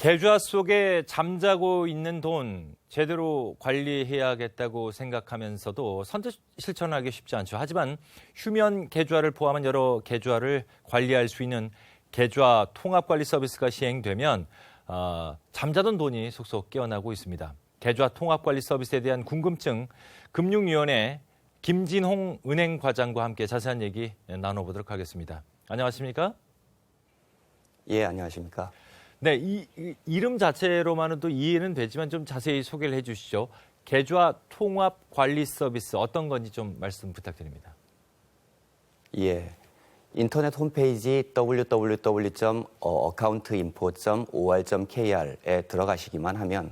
계좌 속에 잠자고 있는 돈 제대로 관리해야겠다고 생각하면서도 선뜻 실천하기 쉽지 않죠. 하지만 휴면 계좌를 포함한 여러 계좌를 관리할 수 있는 계좌 통합관리 서비스가 시행되면 잠자던 돈이 속속 깨어나고 있습니다. 계좌 통합관리 서비스에 대한 궁금증, 금융위원회 김진홍 은행과장과 함께 자세한 얘기 나눠보도록 하겠습니다. 안녕하십니까? 예, 안녕하십니까? 네, 이름 자체로만은 또 이해는 되지만 좀 자세히 소개를 해 주시죠. 계좌 통합 관리 서비스 어떤 건지 좀 말씀 부탁드립니다. 예, 인터넷 홈페이지 www.accountinfo.or.kr에 들어가시기만 하면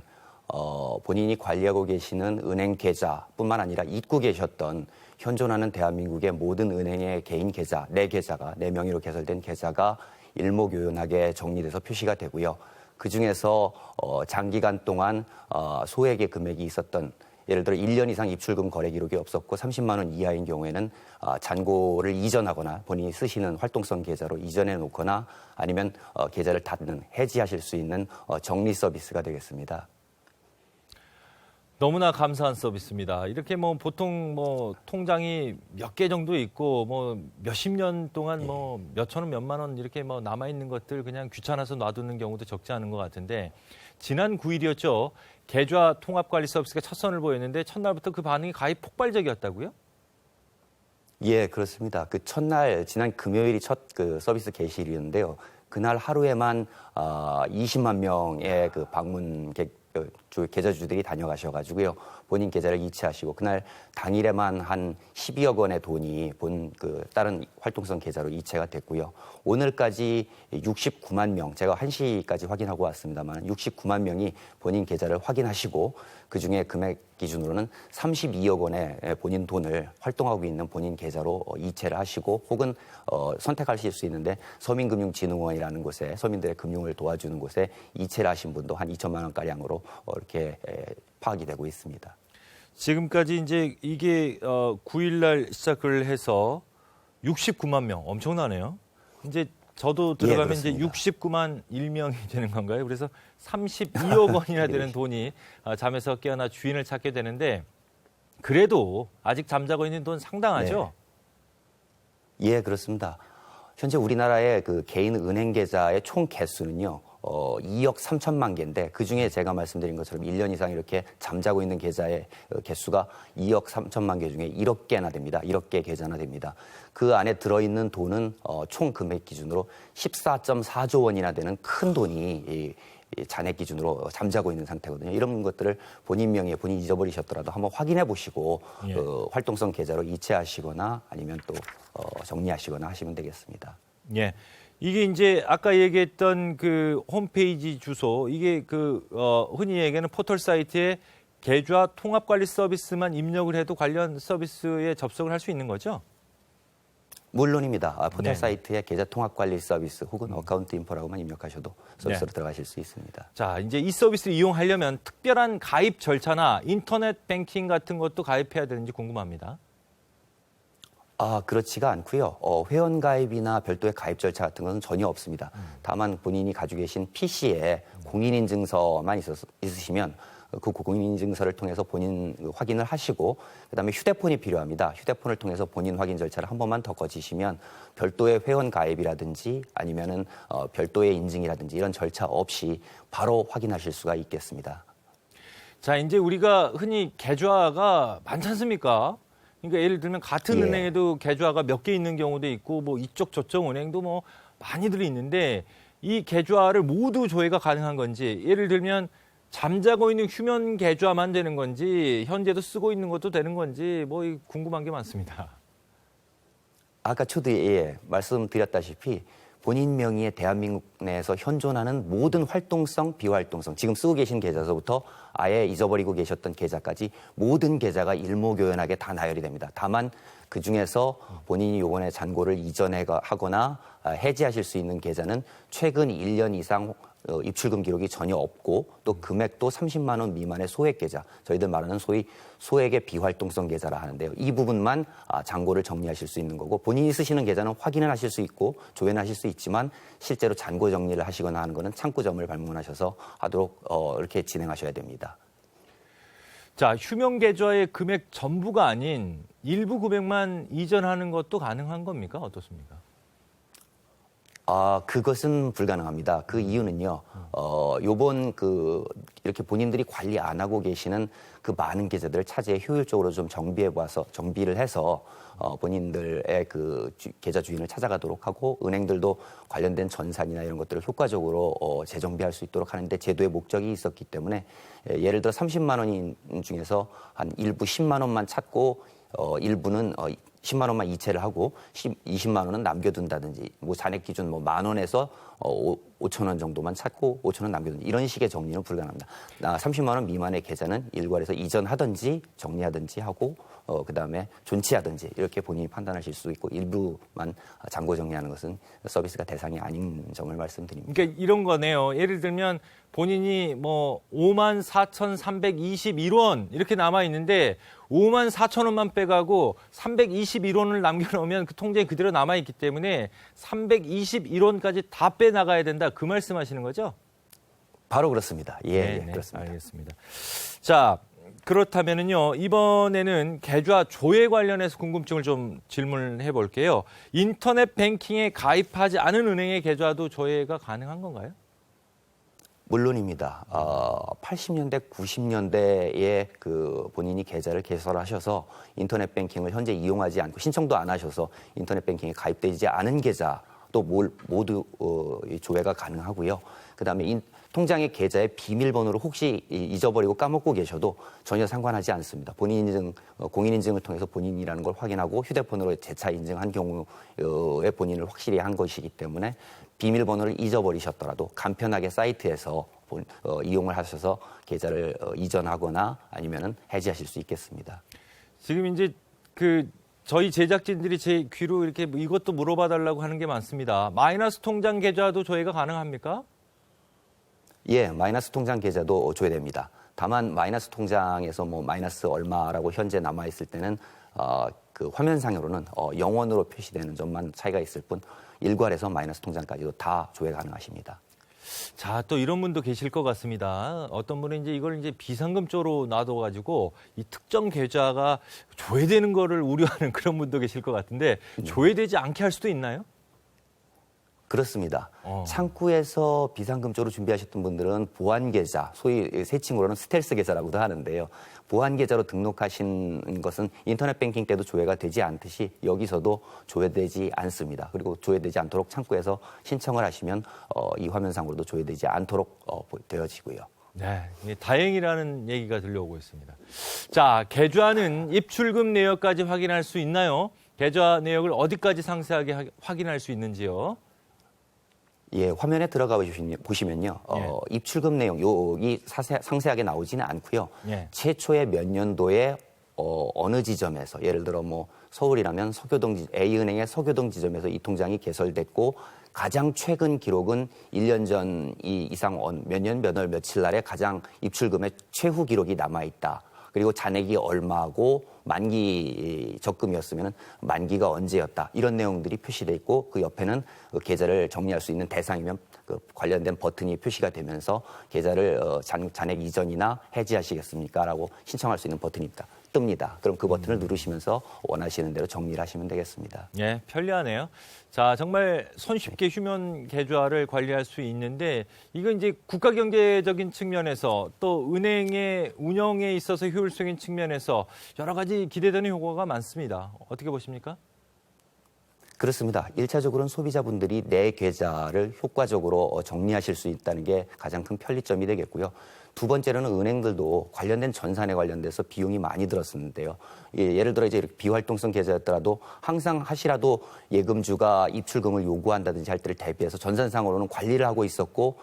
본인이 관리하고 계시는 은행 계좌뿐만 아니라 잊고 계셨던 현존하는 대한민국의 모든 은행의 개인 계좌, 내 명의로 개설된 계좌가 일목요연하게 정리돼서 표시가 되고요. 그중에서 장기간 동안 소액의 금액이 있었던, 예를 들어 1년 이상 입출금 거래 기록이 없었고 30만 원 이하인 경우에는 잔고를 이전하거나 본인이 쓰시는 활동성 계좌로 이전해 놓거나 아니면 계좌를 닫는, 해지하실 수 있는 정리 서비스가 되겠습니다. 너무나 감사한 서비스입니다. 이렇게 보통 통장이 몇 개 정도 있고 몇십 년 동안 몇천 원, 몇만 원 이렇게 남아 있는 것들 그냥 귀찮아서 놔두는 경우도 적지 않은 것 같은데 지난 9일이었죠. 계좌 통합 관리 서비스가 첫 선을 보였는데 첫날부터 그 반응이 가히 폭발적이었다고요? 예, 그렇습니다. 그 첫날 지난 금요일이 첫 그 서비스 개시일이었는데요. 그날 하루에만 20만 명의 그 방문객 계좌주들이 다녀가셔가지고요. 본인 계좌를 이체하시고 그날 당일에만 한 12억 원의 돈이 다른 활동성 계좌로 이체가 됐고요. 오늘까지 69만 명, 제가 1시까지 확인하고 왔습니다만 69만 명이 본인 계좌를 확인하시고 그중에 금액 기준으로는 32억 원의 본인 돈을 활동하고 있는 본인 계좌로 이체를 하시고 혹은 선택하실 수 있는데 서민금융진흥원이라는 곳에 서민들의 금융을 도와주는 곳에 이체를 하신 분도 한 2천만 원가량으로 이렇게 파악이 되고 있습니다. 지금까지 이제 이게 9일 날 시작을 해서 69만 명, 엄청나네요. 이제 저도 들어가면 예, 이제 69만 1명이 되는 건가요? 그래서 32억 원이나 되는 돈이 잠에서 깨어나 주인을 찾게 되는데 그래도 아직 잠자고 있는 돈 상당하죠? 네. 예, 그렇습니다. 현재 우리나라의 그 개인 은행 계좌의 총 개수는요. 2억 3천만 개인데 그중에 제가 말씀드린 것처럼 1년 이상 이렇게 잠자고 있는 계좌의 개수가 2억 3천만 개 중에 1억 개나 됩니다. 1억 개 계좌나 됩니다. 그 안에 들어있는 돈은 총 금액 기준으로 14.4조 원이나 되는 큰 돈이 이 잔액 기준으로 잠자고 있는 상태거든요. 이런 것들을 본인 명의에 본인 잊어버리셨더라도 한번 확인해 보시고 예. 활동성 계좌로 이체하시거나 아니면 또 정리하시거나 하시면 되겠습니다. 예. 이게 이제 아까 얘기했던 그 홈페이지 주소, 이게 흔히 얘기하는 포털 사이트에 계좌 통합 관리 서비스만 입력을 해도 관련 서비스에 접속을 할 수 있는 거죠? 물론입니다. 포털 네. 사이트에 계좌 통합 관리 서비스 혹은 어카운트 인포라고만 입력하셔도 서비스로 네. 들어가실 수 있습니다. 자, 이제 이 서비스를 이용하려면 특별한 가입 절차나 인터넷 뱅킹 같은 것도 가입해야 되는지 궁금합니다. 그렇지가 않고요. 회원 가입이나 별도의 가입 절차 같은 것은 전혀 없습니다. 다만 본인이 가지고 계신 PC에 공인인증서만 있으시면 그 공인인증서를 통해서 본인 확인을 하시고 그다음에 휴대폰이 필요합니다. 휴대폰을 통해서 본인 확인 절차를 한 번만 더 거치시면 별도의 회원 가입이라든지 아니면은 별도의 인증이라든지 이런 절차 없이 바로 확인하실 수가 있겠습니다. 자, 이제 우리가 흔히 계좌가 많지 않습니까? 그러니까 예를 들면 같은 예. 은행에도 계좌가 몇 개 있는 경우도 있고 이쪽 저쪽 은행도 많이들 있는데 이 계좌를 모두 조회가 가능한 건지 예를 들면 잠자고 있는 휴면 계좌만 되는 건지 현재도 쓰고 있는 것도 되는 건지 궁금한 게 많습니다. 아까 말씀드렸다시피 본인 명의의 대한민국 내에서 현존하는 모든 활동성, 비활동성, 지금 쓰고 계신 계좌서부터 아예 잊어버리고 계셨던 계좌까지 모든 계좌가 일목요연하게 다 나열이 됩니다. 다만 그중에서 본인이 요번에 잔고를 이전하거나 해지하실 수 있는 계좌는 최근 1년 이상 입출금 기록이 전혀 없고 또 금액도 30만 원 미만의 소액 계좌, 저희들 말하는 소위 소액의 비활동성 계좌라 하는데요. 이 부분만 잔고를 정리하실 수 있는 거고 본인이 쓰시는 계좌는 확인을 하실 수 있고 조회는 하실 수 있지만 실제로 잔고 정리를 하시거나 하는 거는 창구점을 방문하셔서 하도록 이렇게 진행하셔야 됩니다. 자, 휴면 계좌의 금액 전부가 아닌 일부 금액만 이전하는 것도 가능한 겁니까? 어떻습니까? 그것은 불가능합니다. 그 이유는요, 요번 이렇게 본인들이 관리 안 하고 계시는 그 많은 계좌들을 차제에 효율적으로 좀 정비를 해서, 본인들의 계좌 주인을 찾아가도록 하고, 은행들도 관련된 전산이나 이런 것들을 효과적으로 재정비할 수 있도록 하는데 제도의 목적이 있었기 때문에, 예를 들어 30만 원인 중에서 한 일부 10만 원만 찾고, 일부는 10만 원만 이체를 하고 20만 원은 남겨둔다든지 뭐 잔액 기준 뭐 만 원에서 5천 원 정도만 찾고 5천 원 남겨둔다 이런 식의 정리는 불가능합니다. 30만 원 미만의 계좌는 일괄해서 이전하든지 정리하든지 하고 그다음에 존치하든지 이렇게 본인이 판단하실 수 있고 일부만 잔고 정리하는 것은 서비스가 대상이 아닌 점을 말씀드립니다. 그러니까 이런 거네요. 예를 들면 본인이 뭐 54,321원 이렇게 남아 있는데 54,000원만 빼가고 321원을 남겨놓으면 그 통장에 그대로 남아 있기 때문에 321원까지 다 빼나가야 된다. 그 말씀하시는 거죠? 바로 그렇습니다. 예, 네, 그렇습니다. 알겠습니다. 자, 그렇다면은요, 이번에는 계좌 조회 관련해서 궁금증을 좀 질문해 볼게요. 인터넷 뱅킹에 가입하지 않은 은행의 계좌도 조회가 가능한 건가요? 물론입니다. 80년대, 90년대에 본인이 계좌를 개설하셔서 인터넷 뱅킹을 현재 이용하지 않고 신청도 안 하셔서 인터넷 뱅킹에 가입되지 않은 계좌도 모두 조회가 가능하고요. 그다음에 통장의 계좌의 비밀번호를 혹시 잊어버리고 까먹고 계셔도 전혀 상관하지 않습니다. 본인 인증, 공인 인증을 통해서 본인이라는 걸 확인하고 휴대폰으로 재차 인증한 경우에 본인을 확실히 한 것이기 때문에 비밀번호를 잊어버리셨더라도 간편하게 사이트에서 이용을 하셔서 계좌를 이전하거나 아니면은 해지하실 수 있겠습니다. 지금 이제 저희 제작진들이 제 귀로 이렇게 이것도 물어봐 달라고 하는 게 많습니다. 마이너스 통장 계좌도 조회가 가능합니까? 예, 마이너스 통장 계좌도 조회됩니다. 다만 마이너스 통장에서 뭐 마이너스 얼마라고 현재 남아 있을 때는 화면상으로는 0원으로 표시되는 점만 차이가 있을 뿐 일괄해서 마이너스 통장까지도 다 조회 가능하십니다. 자, 또 이런 분도 계실 것 같습니다. 어떤 분은 이제 이걸 이제 비상금 쪽으로 놔둬가지고 이 특정 계좌가 조회되는 거를 우려하는 그런 분도 계실 것 같은데 조회되지 않게 할 수도 있나요? 그렇습니다. 창구에서 비상금 쪽으로 준비하셨던 분들은 보안 계좌, 소위 세칭으로는 스텔스 계좌라고도 하는데요. 보안 계좌로 등록하신 것은 인터넷 뱅킹 때도 조회가 되지 않듯이 여기서도 조회되지 않습니다. 그리고 조회되지 않도록 창구에서 신청을 하시면 이 화면상으로도 조회되지 않도록 되어지고요. 네, 다행이라는 얘기가 들려오고 있습니다. 자, 계좌는 입출금 내역까지 확인할 수 있나요? 계좌 내역을 어디까지 상세하게 확인할 수 있는지요? 예, 화면에 들어가 보시면요. 입출금 내용, 여기 상세하게 나오지는 않고요. 예. 최초의 몇 년도에 어느 지점에서, 예를 들어 뭐 서울이라면 A은행의 서교동 지점에서 이 통장이 개설됐고 가장 최근 기록은 1년 전 이상 몇 년, 몇 월, 며칠 날에 가장 입출금의 최후 기록이 남아있다. 그리고 잔액이 얼마고 만기 적금이었으면 만기가 언제였다. 이런 내용들이 표시돼 있고 그 옆에는 계좌를 정리할 수 있는 대상이면 관련된 버튼이 표시가 되면서 계좌를 잔액 이전이나 해지하시겠습니까? 라고 신청할 수 있는 버튼이 뜹니다. 그럼 그 버튼을 누르시면서 원하시는 대로 정리를 하시면 되겠습니다. 예, 편리하네요. 자, 정말 손쉽게 휴면 계좌를 관리할 수 있는데 이건 이제 국가 경제적인 측면에서 또 은행의 운영에 있어서 효율적인 측면에서 여러 가지 기대되는 효과가 많습니다. 어떻게 보십니까? 그렇습니다. 1차적으로는 소비자분들이 내 계좌를 효과적으로 정리하실 수 있다는 게 가장 큰 편리점이 되겠고요. 두 번째로는 은행들도 관련된 전산에 관련돼서 비용이 많이 들었었는데요. 예를 들어 이제 이렇게 비활동성 계좌였더라도 항상 하시라도 예금주가 입출금을 요구한다든지 할 때를 대비해서 전산상으로는 관리를 하고 있었고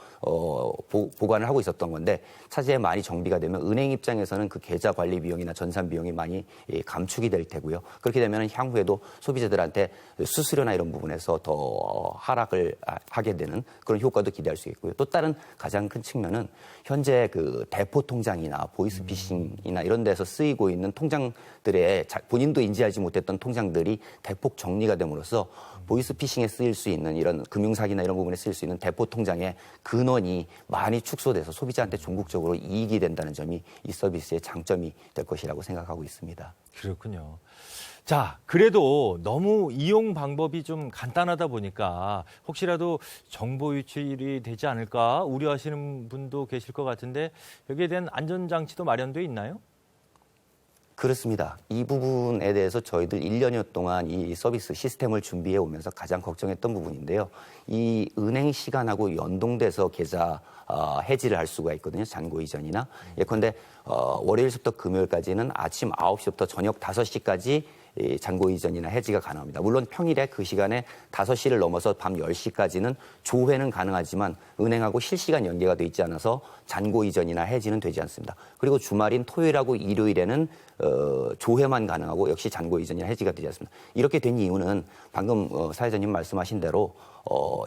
보관을 하고 있었던 건데 차제에 많이 정비가 되면 은행 입장에서는 그 계좌 관리 비용이나 전산 비용이 많이 감축이 될 테고요. 그렇게 되면 향후에도 소비자들한테 수수료나 이런 부분에서 더 하락을 하게 되는 그런 효과도 기대할 수 있고요. 또 다른 가장 큰 측면은 현재 그 대포 통장이나 보이스피싱이나 이런 데서 쓰이고 있는 통장들의 본인도 인지하지 못했던 통장들이 대폭 정리가 됨으로써 보이스피싱에 쓰일 수 있는 이런 금융사기나 이런 부분에 쓰일 수 있는 대포 통장의 근원이 많이 축소돼서 소비자한테 종국적으로 이익이 된다는 점이 이 서비스의 장점이 될 것이라고 생각하고 있습니다. 그렇군요. 자, 그래도 너무 이용 방법이 좀 간단하다 보니까 혹시라도 정보 유출이 되지 않을까 우려하시는 분도 계실 것 같은데 여기에 대한 안전장치도 마련돼 있나요? 그렇습니다. 이 부분에 대해서 저희들 1년여 동안 이 서비스 시스템을 준비해 오면서 가장 걱정했던 부분인데요. 이 은행 시간하고 연동돼서 계좌 해지를 할 수가 있거든요. 잔고 이전이나. 예컨대 월요일부터 금요일까지는 아침 9시부터 저녁 5시까지 잔고 이전이나 해지가 가능합니다. 물론 평일에 그 시간에 5시를 넘어서 밤 10시까지는 조회는 가능하지만 은행하고 실시간 연계가 돼 있지 않아서 잔고 이전이나 해지는 되지 않습니다. 그리고 주말인 토요일하고 일요일에는 조회만 가능하고 역시 잔고 이전이나 해지가 되지 않습니다. 이렇게 된 이유는 방금 사회자님 말씀하신 대로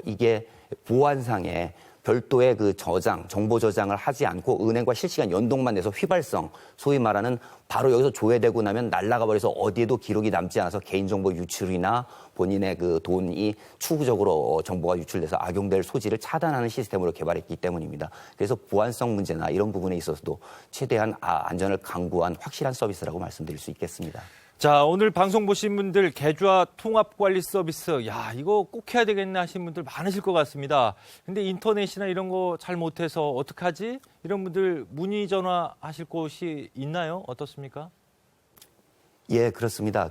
이게 보안상에 별도의 그 정보 저장을 하지 않고 은행과 실시간 연동만 돼서 휘발성, 소위 말하는 바로 여기서 조회되고 나면 날아가 버려서 어디에도 기록이 남지 않아서 개인정보 유출이나 본인의 그 돈이 추후적으로 정보가 유출돼서 악용될 소지를 차단하는 시스템으로 개발했기 때문입니다. 그래서 보안성 문제나 이런 부분에 있어서도 최대한 안전을 강구한 확실한 서비스라고 말씀드릴 수 있겠습니다. 자, 오늘 방송 보신 분들 계좌 통합 관리 서비스, 야, 이거 꼭 해야 되겠네 하신 분들 많으실 것 같습니다. 근데 인터넷이나 이런 거 잘 못해서 어떡하지? 이런 분들 문의 전화하실 곳이 있나요? 어떻습니까? 예, 그렇습니다.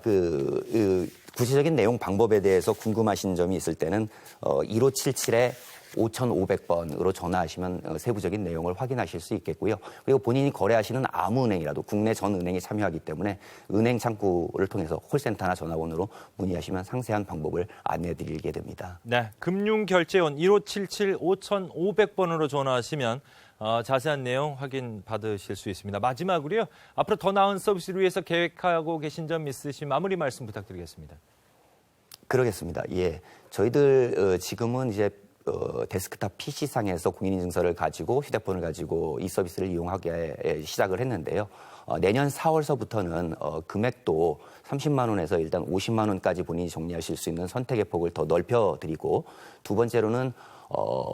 구체적인 내용 방법에 대해서 궁금하신 점이 있을 때는 1577에 5,500번으로 전화하시면 세부적인 내용을 확인하실 수 있겠고요. 그리고 본인이 거래하시는 아무 은행이라도 국내 전 은행이 참여하기 때문에 은행 창구를 통해서 콜센터나 전화번호로 문의하시면 상세한 방법을 안내해드리게 됩니다. 네, 금융결제원 1577 5,500번으로 전화하시면 자세한 내용 확인 받으실 수 있습니다. 마지막으로요, 앞으로 더 나은 서비스를 위해서 계획하고 계신 점 있으시면 마무리 말씀 부탁드리겠습니다. 그러겠습니다. 예, 저희들 지금은 이제 데스크탑 PC상에서 공인인증서를 가지고 휴대폰을 가지고 이 서비스를 이용하게 시작을 했는데요. 내년 4월서부터는 금액도 30만 원에서 일단 50만 원까지 본인이 정리하실 수 있는 선택의 폭을 더 넓혀드리고 두 번째로는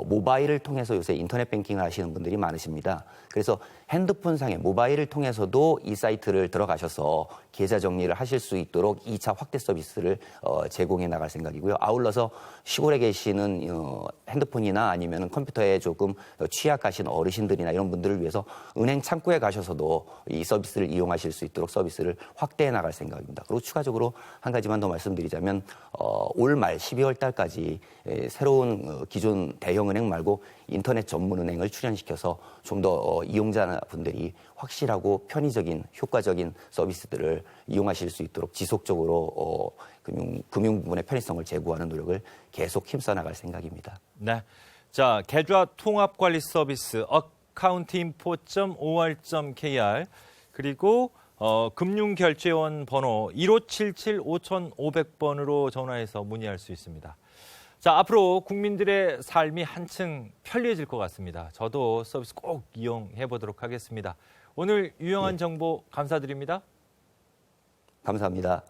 모바일을 통해서 요새 인터넷 뱅킹을 하시는 분들이 많으십니다. 그래서 핸드폰상에 모바일을 통해서도 이 사이트를 들어가셔서 계좌 정리를 하실 수 있도록 2차 확대 서비스를 제공해 나갈 생각이고요. 아울러서 시골에 계시는 핸드폰이나 아니면 컴퓨터에 조금 취약하신 어르신들이나 이런 분들을 위해서 은행 창구에 가셔서도 이 서비스를 이용하실 수 있도록 서비스를 확대해 나갈 생각입니다. 그리고 추가적으로 한 가지만 더 말씀드리자면 올 말 12월 달까지 새로운 기존 대형은행 말고 인터넷 전문 은행을 출연시켜서 좀 더 이용자분들이 확실하고 편의적인 효과적인 서비스들을 이용하실 수 있도록 지속적으로 금융 부분의 편의성을 제고하는 노력을 계속 힘써 나갈 생각입니다. 네, 자, 계좌 통합 관리 서비스 accountinfo.or.kr 그리고 금융결제원 번호 1577 5500번으로 전화해서 문의할 수 있습니다. 자, 앞으로 국민들의 삶이 한층 편리해질 것 같습니다. 저도 서비스 꼭 이용해 보도록 하겠습니다. 오늘 유용한 정보 감사드립니다. 감사합니다.